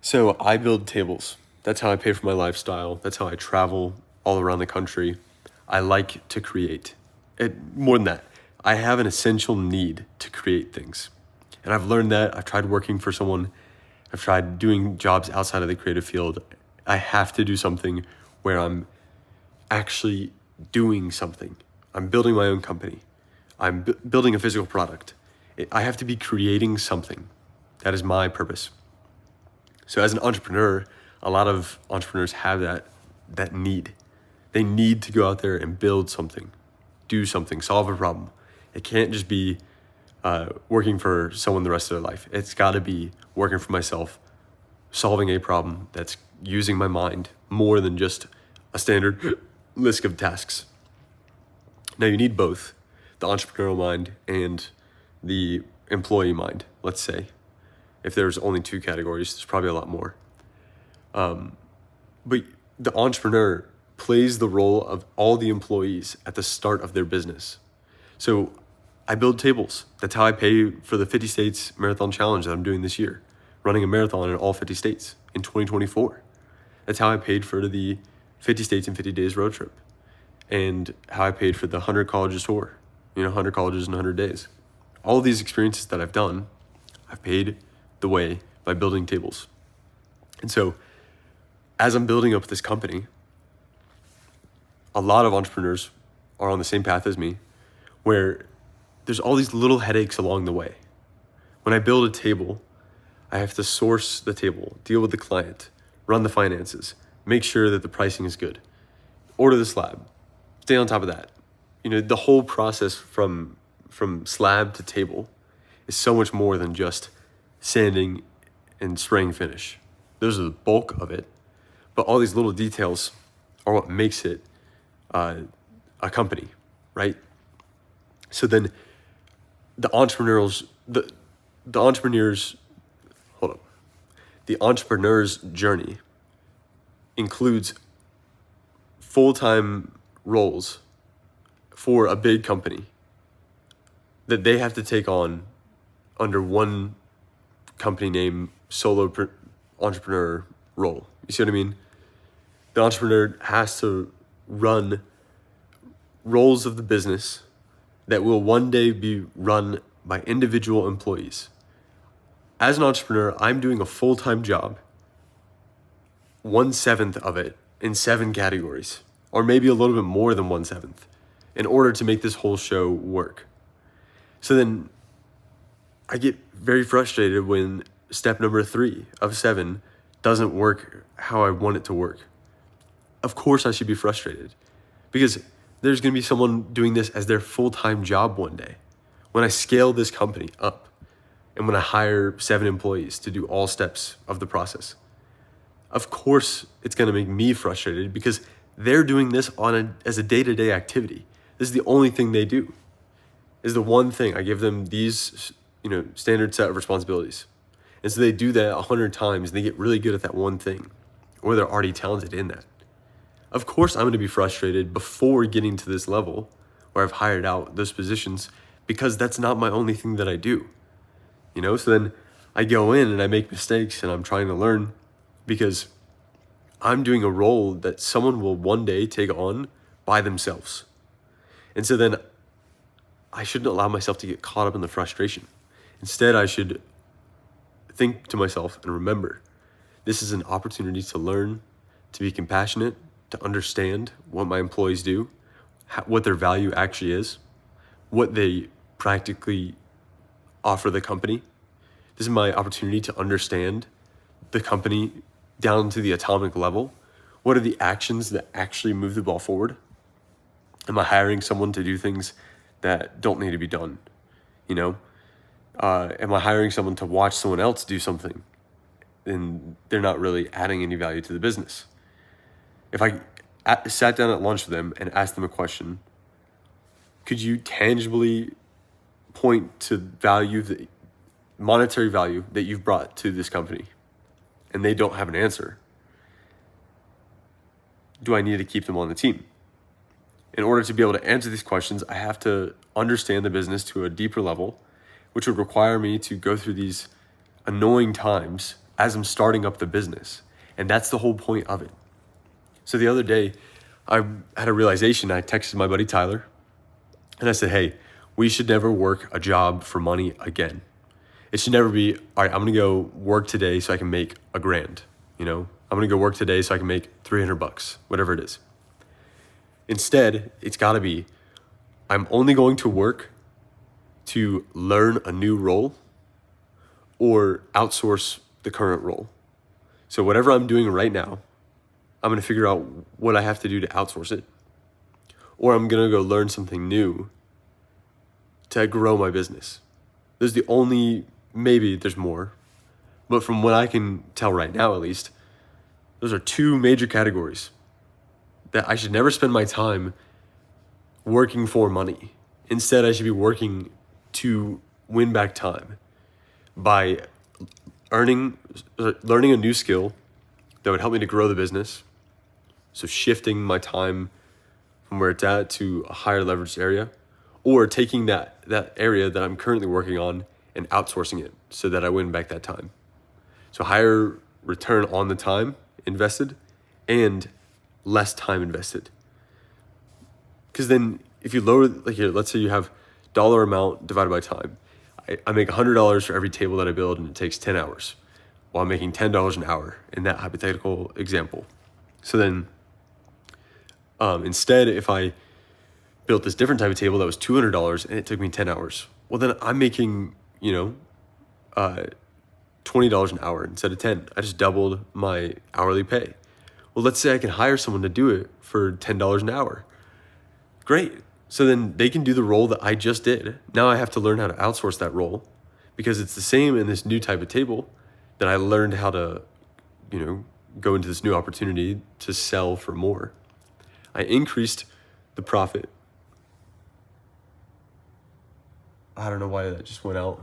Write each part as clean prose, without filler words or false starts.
So I build tables. That's how I pay for my lifestyle. That's how I travel all around the country. I like to create. More than that, I have an essential need to create things. And I've learned that. I've tried working for someone. I've tried doing jobs outside of the creative field. I have to do something where I'm actually doing something. I'm building my own company. I'm building a physical product. I have to be creating something. That is my purpose. So as an entrepreneur, a lot of entrepreneurs have that need. They need to go out there and build something, do something, solve a problem. It can't just be working for someone the rest of their life. It's got to be working for myself, solving a problem that's using my mind more than just a standard list of tasks. Now you need both, the entrepreneurial mind and the employee mind, let's say. If there's only two categories, there's probably a lot more. But the entrepreneur plays the role of all the employees at the start of their business. So I build tables. That's how I pay for the 50 States Marathon Challenge that I'm doing this year, running a marathon in all 50 states in 2024. That's how I paid for the 50 States in 50 Days road trip, and how I paid for the 100 colleges tour, 100 colleges in 100 days. All of these experiences that I've done, I've paid the way by building tables. And so as I'm building up this company, a lot of entrepreneurs are on the same path as me, where there's all these little headaches along the way. When I build a table, I have to source the table, deal with the client, run the finances, make sure that the pricing is good, order the slab, stay on top of that. The whole process from slab to table is so much more than just sanding and spraying finish. Those are the bulk of it, but all these little details are what makes it a company, right? So then the entrepreneur's journey includes full-time roles for a big company that they have to take on under one company name, entrepreneur role. You see what I mean? The entrepreneur has to run roles of the business that will one day be run by individual employees. As an entrepreneur, I'm doing a full-time job, 1/7 of it in 7 categories, or maybe a little bit more than 1/7, in order to make this whole show work. So then I get very frustrated when step number 3 of 7 doesn't work how I want it to work. Of course I should be frustrated, because there's going to be someone doing this as their full-time job one day. When I scale this company up, and when I hire 7 employees to do all steps of the process, of course it's going to make me frustrated, because they're doing this as a day-to-day activity. This is the only thing they do. Is the one thing. I give them these, standard set of responsibilities. And so they do that 100 times, and they get really good at that one thing, or they're already talented in that. Of course I'm going to be frustrated before getting to this level where I've hired out those positions, because that's not my only thing that I do. So then I go in and I make mistakes, and I'm trying to learn, because I'm doing a role that someone will one day take on by themselves. And so then I shouldn't allow myself to get caught up in the frustration. Instead, I should think to myself and remember, this is an opportunity to learn, to be compassionate, to understand what my employees do, what their value actually is, what they practically offer the company. This is my opportunity to understand the company down to the atomic level. What are the actions that actually move the ball forward? Am I hiring someone to do things that don't need to be done? Am I hiring someone to watch someone else do something, and they're not really adding any value to the business? If I sat down at lunch with them and asked them a question, could you tangibly point to monetary value that you've brought to this company, and they don't have an answer? Do I need to keep them on the team? In order to be able to answer these questions, I have to understand the business to a deeper level, which would require me to go through these annoying times as I'm starting up the business. And that's the whole point of it. So the other day, I had a realization. I texted my buddy Tyler and I said, hey, we should never work a job for money again. It should never be, all right, I'm gonna go work today so I can make $1,000. I'm gonna go work today so I can make $300, whatever it is. Instead, it's gotta be, I'm only going to work to learn a new role or outsource the current role. So whatever I'm doing right now, I'm gonna figure out what I have to do to outsource it, or I'm gonna go learn something new to grow my business. There's the only, maybe there's more, but from what I can tell right now at least, those are two major categories that I should never spend my time working for money. Instead, I should be working to win back time by learning a new skill that would help me to grow the business. So shifting my time from where it's at to a higher leveraged area, or taking that area that I'm currently working on and outsourcing it so that I win back that time. So higher return on the time invested and less time invested. Because then if you lower, like here, let's say you have dollar amount divided by time. I make $100 for every table that I build and it takes 10 hours. Well, I'm making $10 an hour in that hypothetical example. So then instead, if I built this different type of table that was $200 and it took me 10 hours, well, then I'm making, $20 an hour instead of 10. I just doubled my hourly pay. Well, let's say I can hire someone to do it for $10 an hour. Great. So then they can do the role that I just did. Now I have to learn how to outsource that role because it's the same in this new type of table that I learned how to, go into this new opportunity to sell for more. I increased the profit. I don't know why that just went out.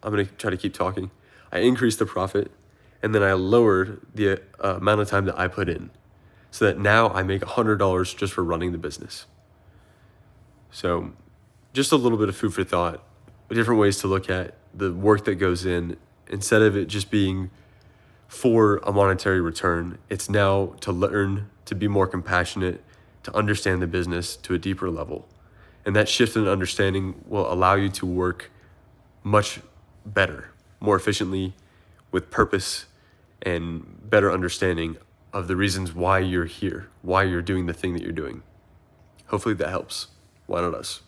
I'm going to try to keep talking. I increased the profit and then I lowered the amount of time that I put in so that now I make $100 just for running the business. So just a little bit of food for thought, different ways to look at the work that goes in. Instead of it just being for a monetary return, it's now to learn to be more compassionate, to understand the business to a deeper level. And that shift in understanding will allow you to work much better, more efficiently, with purpose and better understanding of the reasons why you're here, why you're doing the thing that you're doing. Hopefully that helps. Why not us?